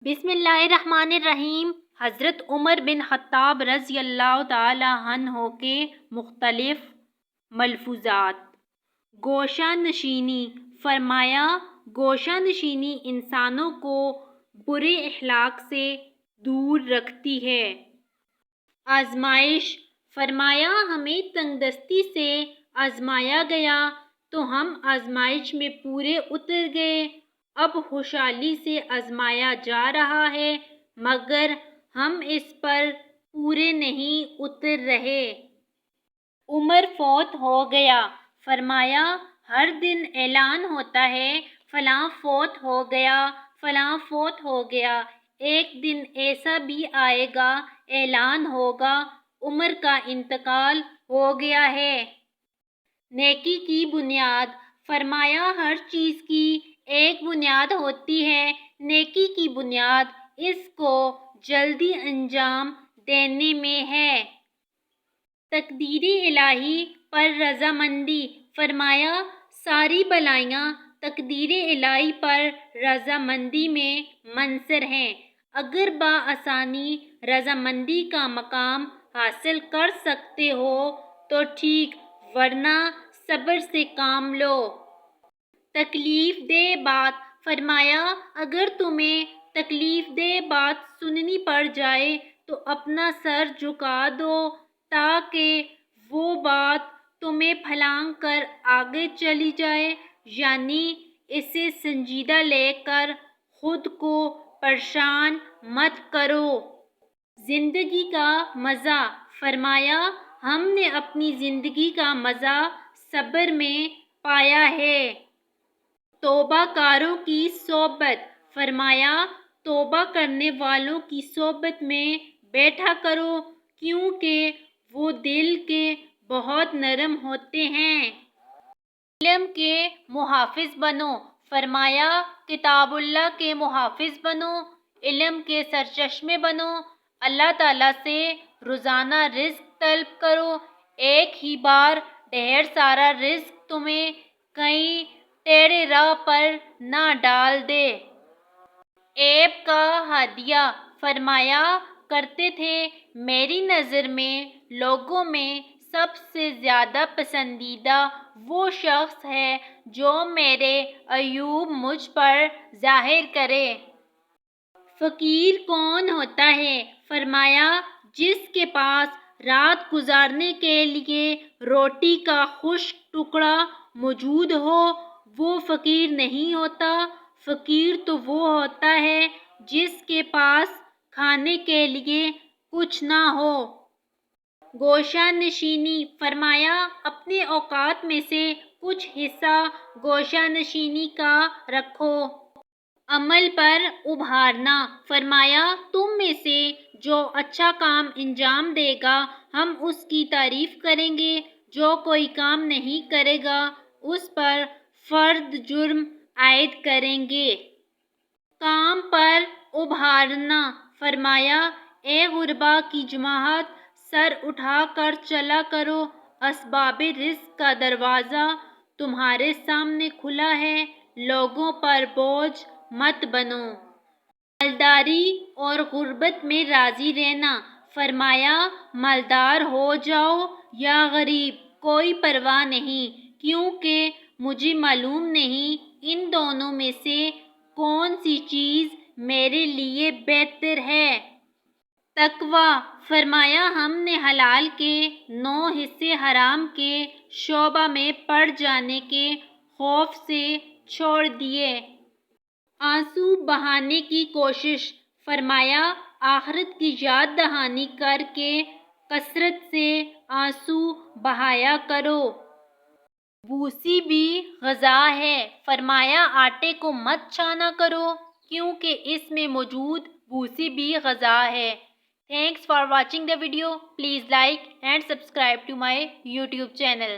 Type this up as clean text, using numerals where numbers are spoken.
بسم اللہ الرحمن الرحیم۔ حضرت عمر بن خطاب رضی اللہ تعالی عنہ کے مختلف ملفوظات۔ گوشہ نشینی۔ فرمایا گوشہ نشینی انسانوں کو برے اخلاق سے دور رکھتی ہے۔ آزمائش۔ فرمایا ہمیں تنگ دستی سے آزمایا گیا تو ہم آزمائش میں پورے اتر گئے، اب خوشحالی سے آزمایا جا رہا ہے مگر ہم اس پر پورے نہیں اتر رہے۔ عمر فوت ہو گیا۔ فرمایا ہر دن اعلان ہوتا ہے فلاں فوت ہو گیا، فلاں فوت ہو گیا، ایک دن ایسا بھی آئے گا اعلان ہوگا عمر کا انتقال ہو گیا ہے۔ نیکی کی بنیاد۔ فرمایا ہر چیز کی ایک بنیاد ہوتی ہے، نیکی کی بنیاد اس کو جلدی انجام دینے میں ہے۔ تقدیر الہی پر رضامندی۔ فرمایا ساری بلائیاں تقدیر الہی پر رضامندی میں منحصر ہیں، اگر بآسانی رضامندی کا مقام حاصل کر سکتے ہو تو ٹھیک ورنہ صبر سے کام لو۔ تکلیف دہ بات۔ فرمایا اگر تمہیں تکلیف دہ بات سننی پڑ جائے تو اپنا سر جھکا دو تاکہ وہ بات تمہیں پھلانگ کر آگے چلی جائے، یعنی اسے سنجیدہ لے کر خود کو پریشان مت کرو۔ زندگی کا مزہ۔ فرمایا ہم نے اپنی زندگی کا مزہ صبر میں پایا ہے۔ توبہ کاروں کی صحبت۔ فرمایا توبہ کرنے والوں کی صحبت میں بیٹھا کرو کیونکہ وہ دل کے بہت نرم ہوتے ہیں۔ علم کے محافظ بنو۔ فرمایا کتاب اللہ کے محافظ بنو، علم کے سرچشمے بنو، اللہ تعالیٰ سے روزانہ رزق طلب کرو، ایک ہی بار ڈھیر سارا رزق تمہیں کہیں ٹیڑھے راہ پر نہ ڈال دے۔ عیب کا ہدیہ۔ فرمایا کرتے تھے میری نظر میں لوگوں میں سب سے زیادہ پسندیدہ وہ شخص ہے جو میرے عیوب مجھ پر ظاہر کرے۔ فقیر کون ہوتا ہے؟ فرمایا جس کے پاس رات گزارنے کے لیے روٹی کا خشک ٹکڑا موجود ہو وہ فقیر نہیں ہوتا، فقیر تو وہ ہوتا ہے جس کے پاس کھانے کے لیے کچھ نہ ہو۔ گوشہ نشینی۔ فرمایا اپنے اوقات میں سے کچھ حصہ گوشہ نشینی کا رکھو۔ عمل پر ابھارنا۔ فرمایا تم میں سے جو اچھا کام انجام دے گا ہم اس کی تعریف کریں گے، جو کوئی کام نہیں کرے گا اس پر فرد جرم عائد کریں گے۔ کام پر ابھارنا۔ فرمایا اے غربا کی جماعت سر اٹھا کر چلا کرو، اسباب رزق کا دروازہ تمہارے سامنے کھلا ہے، لوگوں پر بوجھ مت بنو۔ مالداری اور غربت میں راضی رہنا۔ فرمایا مالدار ہو جاؤ یا غریب کوئی پرواہ نہیں کیونکہ مجھے معلوم نہیں ان دونوں میں سے کون سی چیز میرے لیے بہتر ہے۔ تقویٰ۔ فرمایا ہم نے حلال کے 9 حصے حرام کے شعبہ میں پڑ جانے کے خوف سے چھوڑ دیے۔ آنسو بہانے کی کوشش۔ فرمایا آخرت کی یاد دہانی کر کے کثرت سے آنسو بہایا کرو۔ بوسی بھی غذا ہے۔ فرمایا آٹے کو مت چھانا کرو کیونکہ اس میں موجود بوسی بھی غذا ہے۔ Thanks for watching the video. Please like and subscribe to my YouTube channel.